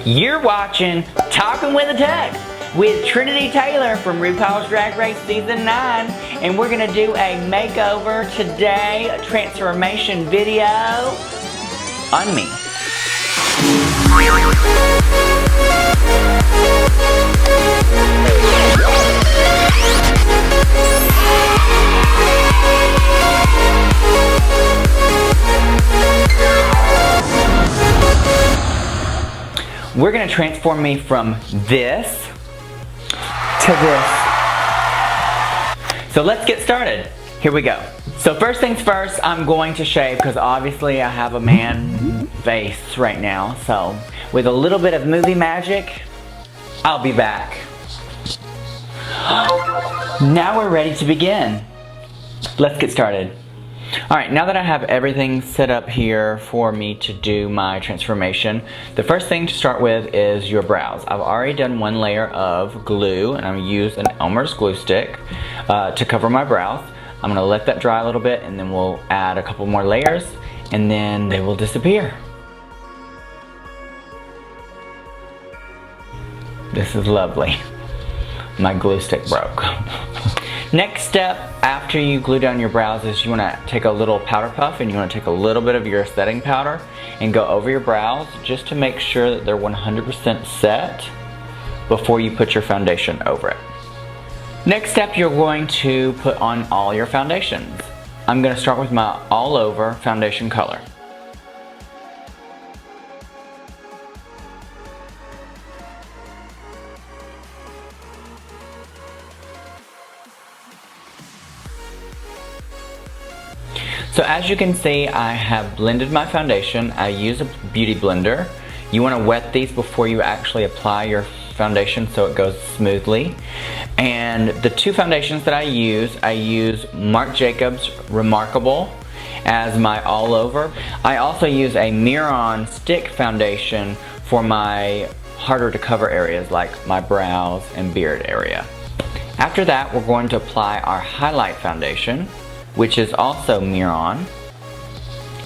You're watching Talking with a Tux with Trinity Taylor from RuPaul's Drag Race Season 9, and we're gonna do a makeover today, a transformation video on me. We're gonna transform me from this to this. So let's get started. Here we go. So first things first, I'm going to shave because obviously I have a man face right now. So with a little bit of movie magic, I'll be back. Now we're ready to begin. Let's get started. Alright, now that I have everything set up here for me to do my transformation, the first thing to start with is your brows. I've already done one layer of glue, and I'm going to use an Elmer's glue stick to cover my brows. I'm going to let that dry a little bit, and then we'll add a couple more layers, and then they will disappear. This is lovely. My glue stick broke. Next step after you glue down your brows is you want to take a little powder puff and you want to take a little bit of your setting powder and go over your brows just to make sure that they're 100% set before you put your foundation over it. Next step, you're going to put on all your foundations. I'm going to start with my all over foundation color. So as you can see, I have blended my foundation. I use a beauty blender. You want to wet these before you actually apply your foundation so it goes smoothly. And the two foundations that I use Marc Jacobs Remarkable as my all over. I also use a Miron stick foundation for my harder to cover areas like my brows and beard area. After that, we're going to apply our highlight foundation, which is also Miron.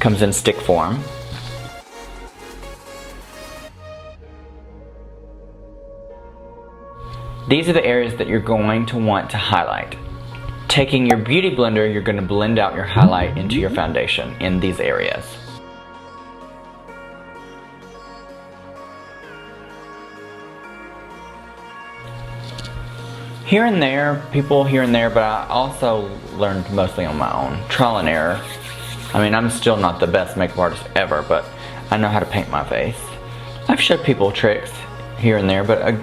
Comes in stick form. These are the areas that you're going to want to highlight. Taking your beauty blender, you're going to blend out your highlight into your foundation in these areas. Here and there, people here and there, but I also learned mostly on my own. Trial and error. I mean, I'm still not the best makeup artist ever, but I know how to paint my face. I've showed people tricks here and there, but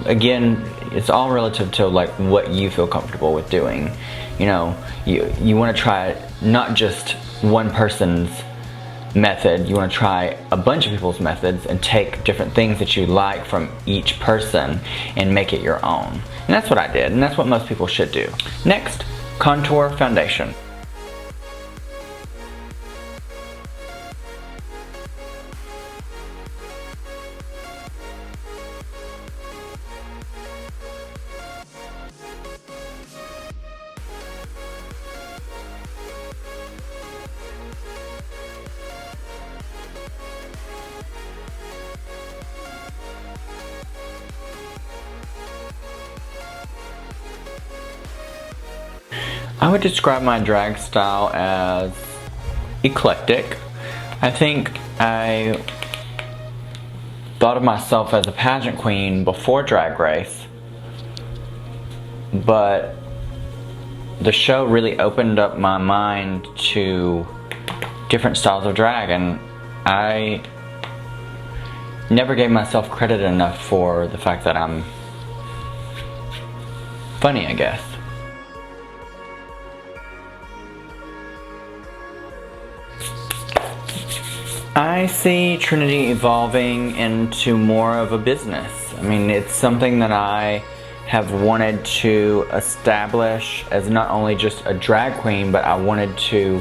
again, it's all relative to like what you feel comfortable with doing. You know, you want to try not just one person's method. You want to try a bunch of people's methods and take different things that you like from each person and make it your own. And that's what I did, and that's what most people should do. Next, contour foundation. I would describe my drag style as eclectic. I think I thought of myself as a pageant queen before Drag Race, but the show really opened up my mind to different styles of drag, and I never gave myself credit enough for the fact that I'm funny, I guess. I see Trinity evolving into more of a business. I mean, it's something that I have wanted to establish as not only just a drag queen, but I wanted to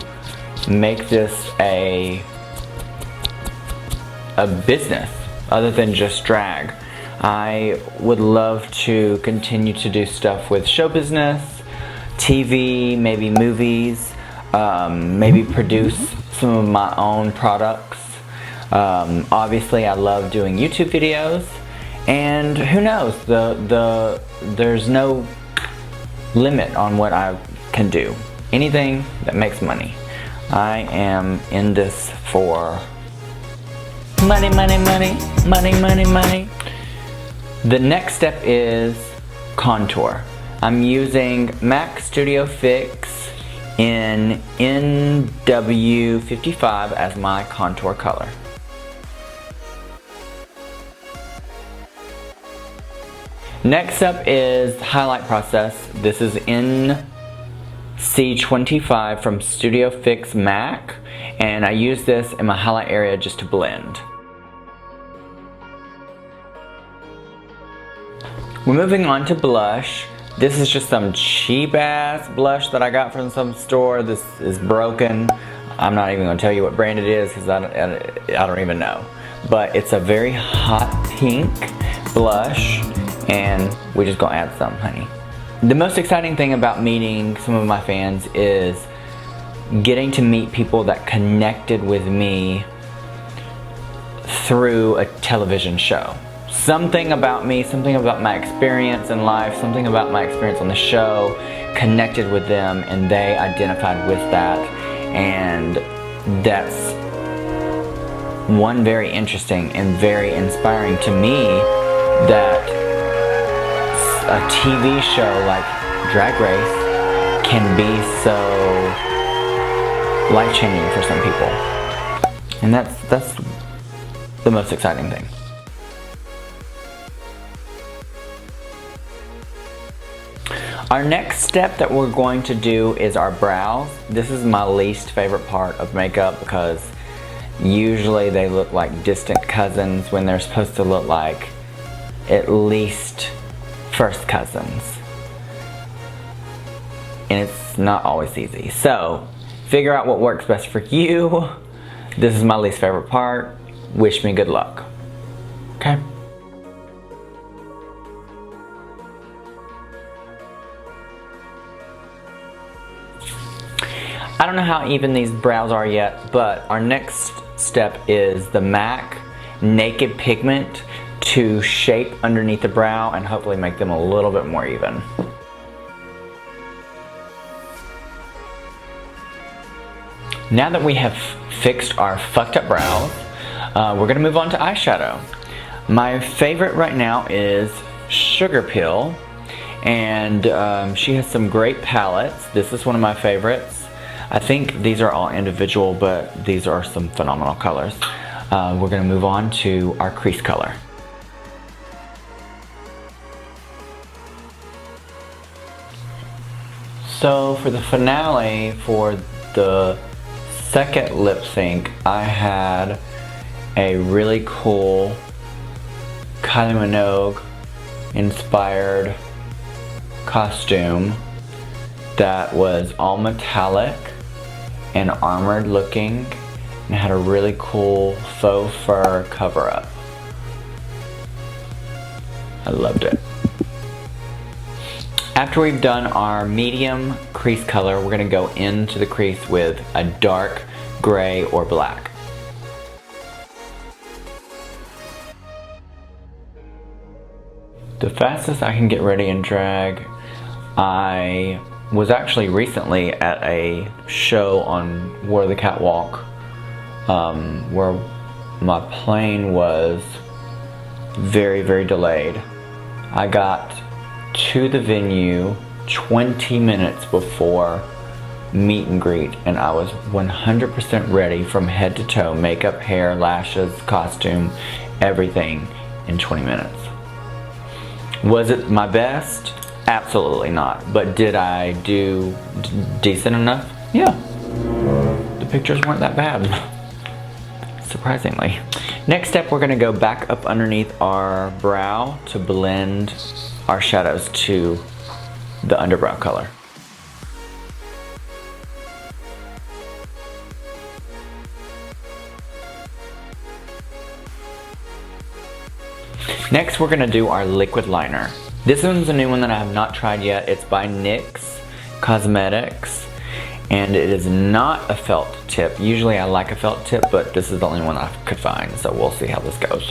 make this a business other than just drag. I would love to continue to do stuff with show business, TV, maybe movies, maybe produce some of my own products. Obviously I love doing YouTube videos, and who knows, there's no limit on what I can do. Anything that makes money. I am in this for money, money, money, money, money, money. The next step is contour. I'm using MAC Studio Fix in NW55 as my contour color. Next up is the highlight process. This is NC25 from Studio Fix MAC, and I use this in my highlight area just to blend. We're moving on to blush. This is just some cheap ass blush that I got from some store. This is broken. I'm not even gonna tell you what brand it is because I don't even know. But it's a very hot pink blush, and we're just gonna add some, honey. The most exciting thing about meeting some of my fans is getting to meet people that connected with me through a television show. Something about me, something about my experience in life, something about my experience on the show connected with them, and they identified with that. And that's one, very interesting and very inspiring to me, that a TV show like Drag Race can be so life-changing for some people. And that's the most exciting thing. Our next step that we're going to do is our brows. This is my least favorite part of makeup because usually they look like distant cousins when they're supposed to look like at least first cousins. And it's not always easy. So figure out what works best for you. This is my least favorite part. Wish me good luck. Okay? I don't know how even these brows are yet, but our next step is the MAC Naked Pigment to shape underneath the brow and hopefully make them a little bit more even. Now that we have fixed our fucked up brows, we're gonna move on to eyeshadow. My favorite right now is Sugar Pill, and she has some great palettes. This is one of my favorites. I think these are all individual, but these are some phenomenal colors. We're gonna move on to our crease color. So for the finale, for the second lip sync, I had a really cool Kylie Minogue inspired costume that was all metallic and armored looking, and had a really cool faux fur cover up. I loved it. After we've done our medium crease color, we're gonna go into the crease with a dark gray or black. The fastest I can get ready in drag, I was actually recently at a show on War of the Catwalk where my plane was very, very delayed. I got to the venue 20 minutes before meet and greet, and I was 100% ready from head to toe, makeup, hair, lashes, costume, everything in 20 minutes. Was it my best? Absolutely not. But did I do decent enough? Yeah. The pictures weren't that bad, surprisingly. Next step, we're gonna go back up underneath our brow to blend our shadows to the underbrow color. Next, we're gonna do our liquid liner. This one's a new one that I have not tried yet. It's by NYX Cosmetics, And it is not a felt tip. Usually I like a felt tip, but this is the only one I could find, so we'll see how this goes.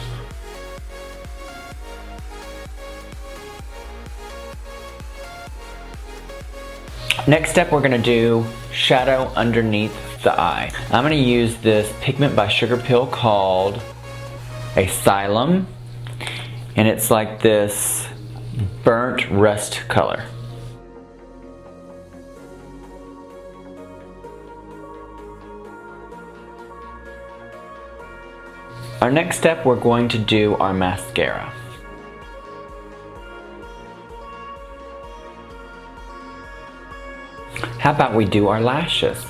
Next step, we're gonna do shadow underneath the eye. I'm gonna use this pigment by Sugar Pill called Asylum, and it's like this burnt rust color. Our next step, we're going to do our mascara. How about we do our lashes?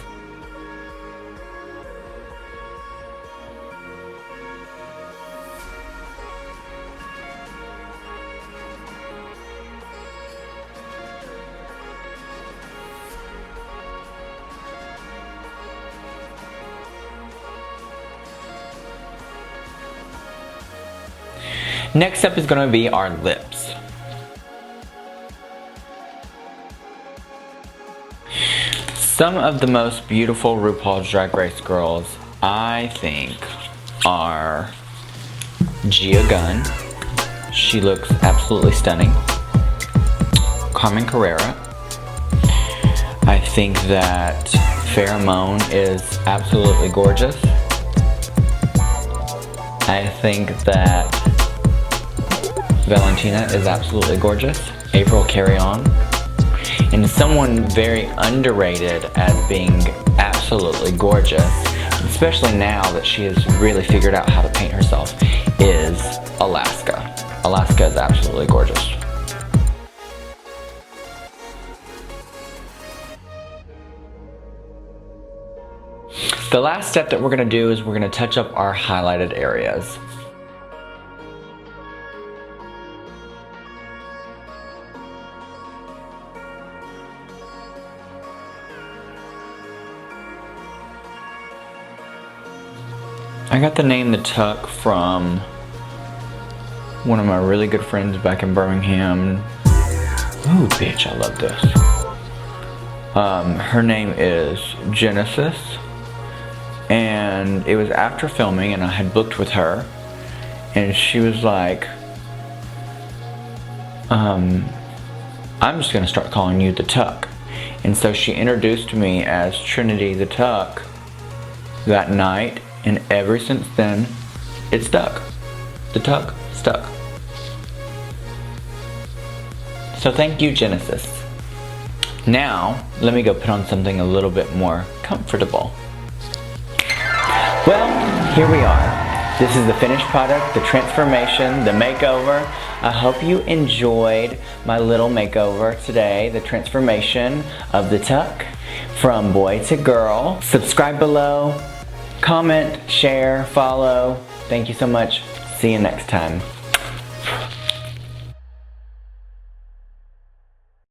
Next up is going to be our lips. Some of the most beautiful RuPaul's Drag Race girls, I think, are Gia Gunn. She looks absolutely stunning. Carmen Carrera. I think that Pheromone is absolutely gorgeous. I think that Valentina is absolutely gorgeous. April Carry-On. And someone very underrated as being absolutely gorgeous, especially now that she has really figured out how to paint herself, is Alaska. Alaska is absolutely gorgeous. The last step that we're going to do is we're going to touch up our highlighted areas. I got the name The Tuck from one of my really good friends back in Birmingham. Ooh, bitch, I love this. Her name is Genesis, and it was after filming, and I had booked with her, and she was like, I'm just gonna start calling you The Tuck. And so she introduced me as Trinity the Tuck that night, and ever since then, it stuck. The Tuck stuck. So thank you, Genesis. Now, let me go put on something a little bit more comfortable. Well, here we are. This is the finished product, the transformation, the makeover. I hope you enjoyed my little makeover today, the transformation of the Tuck from boy to girl. Subscribe below. Comment, share, follow. Thank you so much. See you next time.